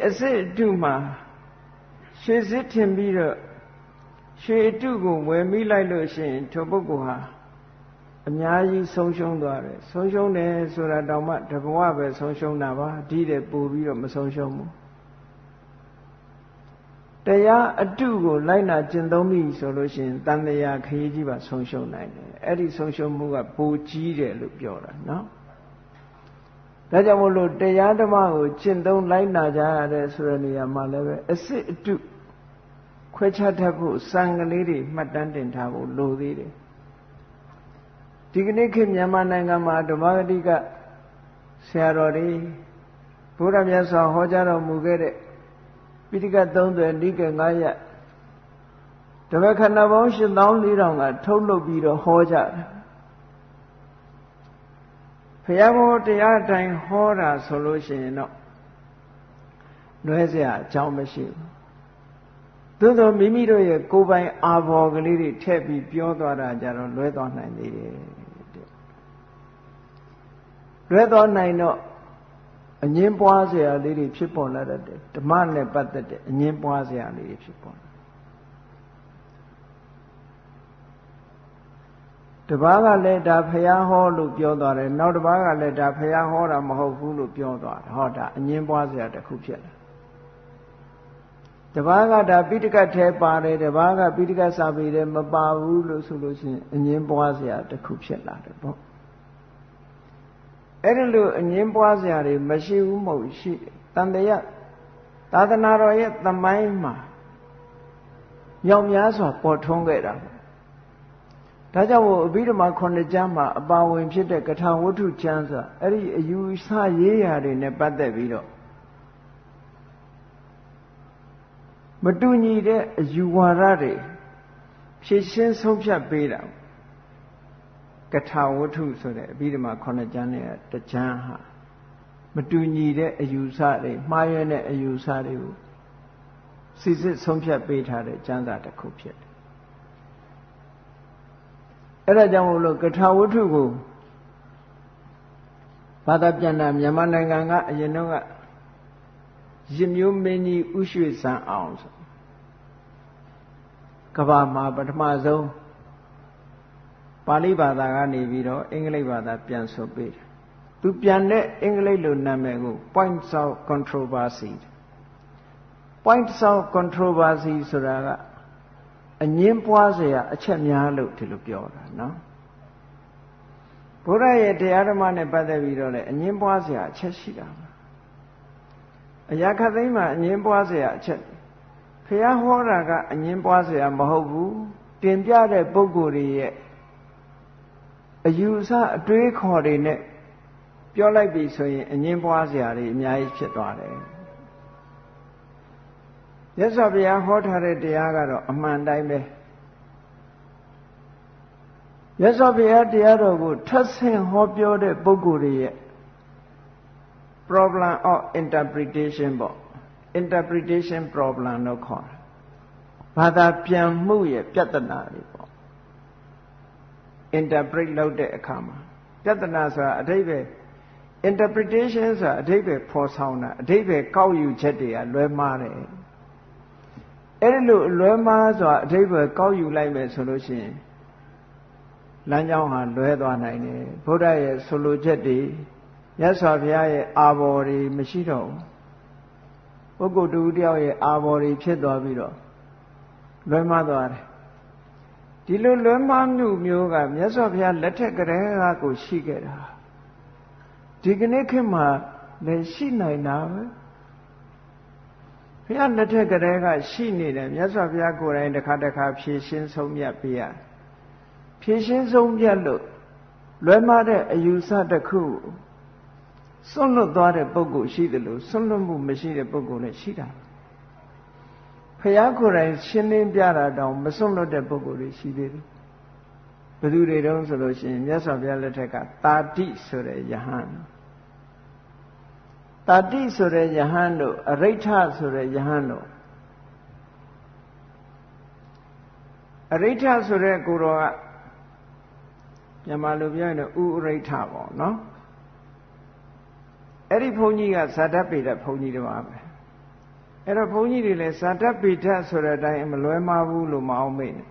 အစစ်အတုမှာရွှေစစ်ထင်ပြီးတော့ရွှေအတုကိုဝယ်မိလိုက်လို့ရှိရင်ထိုပုဂ္ဂိုလ်ဟာအများကြီးဆုံးရှုံးသွားတယ်ဆုံးရှုံးတယ်ဆိုတာတောင်မှတဘဝပဲဆုံးရှုံးတာပါဒီတဲ့ပို့ပြီးတော့မဆုံးရှုံးဘူးတရားအတုကိုလိုက်နာကျင့်သုံးပြီဆိုလို့ရှိရင်တန်တရားခရီးကြီးပါဆုံးရှုံးနိုင်တယ်အဲ့ဒီဆုံးရှုံးမှုကပိုကြီးတယ်လို့ပြောတာနော်ဒါကြောင့်မို့လို့တရားဓမ္မကိုကျင့်သုံးလိုက်နာကြရတဲ့ဆိုတဲ့နေရာမှာလည်းပဲအစစ်အတုခွဲခြားတတ်ဖို့စံကလေးတွေမှတ်တမ်းတင်ထားဖို့လိုသေးတယ်ဒီကနေ့ခေတ်မြန်မာနိုင်ငံမှာဓမ္မဂတိကဆရာတော်တွေဘုရားမြတ်စွာဟောကြားတော်မူခဲ့တဲ့ပိဋကတ်30နိကေ9ရပ်ဓမ္မခန္ဓာပေါင်း84,000ကထုတ်လုပ်ပြီးတော့ဟောကြတယ်ဘုရားဘောတရားတိုင်းဟောတာဆိုလို့ရှိရင်တော့လွဲเสียအကြောင်းမရှိဘူးသို့သောမိမိတို့ရဲ့ကိုယ်ပိုင်အာဘော်ကလေးတွေထည့်ပြီးပြောသွားတာကြတော့လွဲသွားနိုင်သေးတယ်လွဲသွားနိုင်တော့အငင်းပွားเสียလေးတွေဖြစ်ပေါ်လာတဲ့ဓမ္မနဲ့ပတ်သက်တဲ့အငင်းပွားเสียလေးတွေဖြစ်ပေါ်လာတပားကလည်းဒါဖျားဟောလို့ပြောသွားတယ်နောက်တပားကလည်းဒါဖျားဟောတာမဟုတ်ဘူးလို့ပြောသွားတယ်ဟောဒါအငင်းပွားเสียတစ်ခုဖြစ်လာတပားကဒါပိဋကတ်ထဲပါတယ်တပားကပိဋကတ်စာပေထဲမပါဘူးလို့ဆိုလို့ရှိရင်အငင်းပွားเสียတစ်ခုဖြစ်လာတယ်ပေါ့အဲ့ဒီလိုအငင်းပွားเสียတွေမရှိဘူးမဟုတ်ရှိတန်တရားသာသနာတော်ရဲ့သမိုင်းမှာမြောက်များစွာပေါ်ထွန်းခဲ့တာဒါကြောင့်မို့အဘိဓမ္မာ9ကျမ်းမှာအပါဝင်ဖြစ်တဲ့ကထာဝတ္ထုကျမ်းဆိုအဲ့ဒီအယူဆရေးရာတွေနဲ့ပတ်သက်ပြီးတော့မတူညီတဲ့အယူဝါဒတွေဖြည့်ရှင်းဆုံးဖြတ်ပေးတာကထာဝတ္ထုဆိုတဲ့အဘိဓမ္မာ9ကျမ်းနဲ့တကျမ်းဟာမတူညီတဲ့အယူဆတွေမှားယွင်းတဲ့အယူဆတွေကိုစစ်စစ်ဆုံးဖြတ်ပေးထားတဲ့ကျမ်းစာတစ်ခုဖြစ်တယ်အဲ့ဒါကြောင့်မို့လို့ကထာဝတ္ထုကိုဘာသာပြန်တာမြန်မာနိုင်ငံကအရင်တော့ကရစ်မျိုးမင်းကြီးဥရွှေစံအောင်ဆိုကမ္ဘာမှာပထမဆုံးပါဠိဘာသာကနေပြီးတော့အင်္ဂလိပ်ဘာသာပြန်ဆိုပေးတယ်သူပြန်တဲ့အင်္ဂလိပ်လိုနာမည်ကို points of controversy points of controversy ဆိုတာကအငင်းပွားเสียအချက်များလို့ဒီလိုပြောတာနော်ဘုရားရဲ့တရားဓမ္မနဲ့ပတ်သက်ပြီးတော့လည်းအငင်းပွားเสียအချက်ရှိတာအရာခသိမ်းမှာအငင်းပွားเสียအချက်ဘုရားဟောတာကအငင်းပွားเสียမဟုတ်ဘူးတင်ပြတဲ့ပုဂ္ဂိုလ်တွေရဲ့အယူအဆအတွေးခေါ်တွေနဲ့ပြောလိုက်ပြီဆိုရင်အငင်းပွားเสียတွေအများကြီးဖြစ်သွားတယ်မြတ်စွာဘုရားဟောထားတဲ့တရားကတော့အမှန်တိုင်းပဲမြတ်စွာဘုရားတရားတော်ကိုထပ်ဆင့်ဟောပြောတဲ့ပုဂ္ဂိုလ်တွေရဲ့ problem of interpretation ပေါ့ interpretation problem လို့ခေါ်တာဘာသာပြန်မှုရဲ့ပြဿနာတွေပေါ့ interpret လုပ်တဲ့အခါမှာပြဿနာဆိုတာအဓိပ္ပာယ် interpretation ဆိုတာအဓိပ္ပာယ်ဖော်ဆောင်တာအဓိပ္ပာယ်ကောက်ယူချက်တွေကလွဲမှားတယ်အဲ့ဒီလိုလွဲမှားစွာအဓိပ္ပာယ်ကောက်ယူလိုက်မယ်ဆိုလို့ရှိရင်လမ်းကြောင်းဟာလွဲသွားနိုင်တယ်ဘုရားရဲ့ဆိုလိုချက်တွေမြတ်စွာဘုရားရဲ့အာဘော်တွေမရှိတော့ဘူးပုဂ္ဂိုလ်တူတယောက်ရဲ့အာဘော်တွေဖြစ်သွားပြီးတော့လွဲမှားသွားတယ်ဒီလိုလွဲမှားမှုမျိုးကမြတ်စွာဘုရားလက်ထက်ကတည်းကကိုရှိခဲ့တာဒီကနေ့ခေတ်မှာလည်းရှိနိုင်တာပဲဘုရားလက်ထက်ကတည်းကရှိနေတယ်မြတ်စွာဘုရားကိုယ်တိုင်တစ်ခါတစ်ခါဖြည့်ရှင်းဆုံးဖြတ်ပေးရဖြည့်ရှင်းဆုံးဖြတ်လို့လွဲမှားတဲ့အယူဆတစ်ခုစွန့်လွတ်သွားတဲ့ပုဂ္ဂိုလ်ရှိတယ်လို့စွန့်လွတ်မှုမရှိတဲ့ပုဂ္ဂိုလ်လည်းရှိတာဘုရားကိုယ်တိုင်ရှင်းလင်းပြတာတောင်မစွန့်လွတ်တဲ့ပုဂ္ဂိုလ်တွေရှိသေးတယ်ဘယ်သူတွေတုန်းဆိုလို့ရှိရင်မြတ်စွာဘုရားလက်ထက်ကတာတိဆိုတဲ့ယဟန်တာတိဆိုတဲ့ယဟန်တို့အရိဋ္ဌဆိုတဲ့ယဟန်တို့အရိဋ္ဌဆိုတဲ့ကိုယ်တော်ကမြန်မာလိုပြောရင်တော့ဥရိဋ္ဌပေါ့နော်အဲ့ဒီဘုန်းကြီးကဇာတပေတဲ့ဘုန်းကြီးတွေပါပဲ အဲ့တော့ဘုန်းကြီးတွေလည်းဇာတပိဋကဆိုတဲ့အတိုင်းမလွဲမှားဘူးလို့မအောင်မေ့နဲ့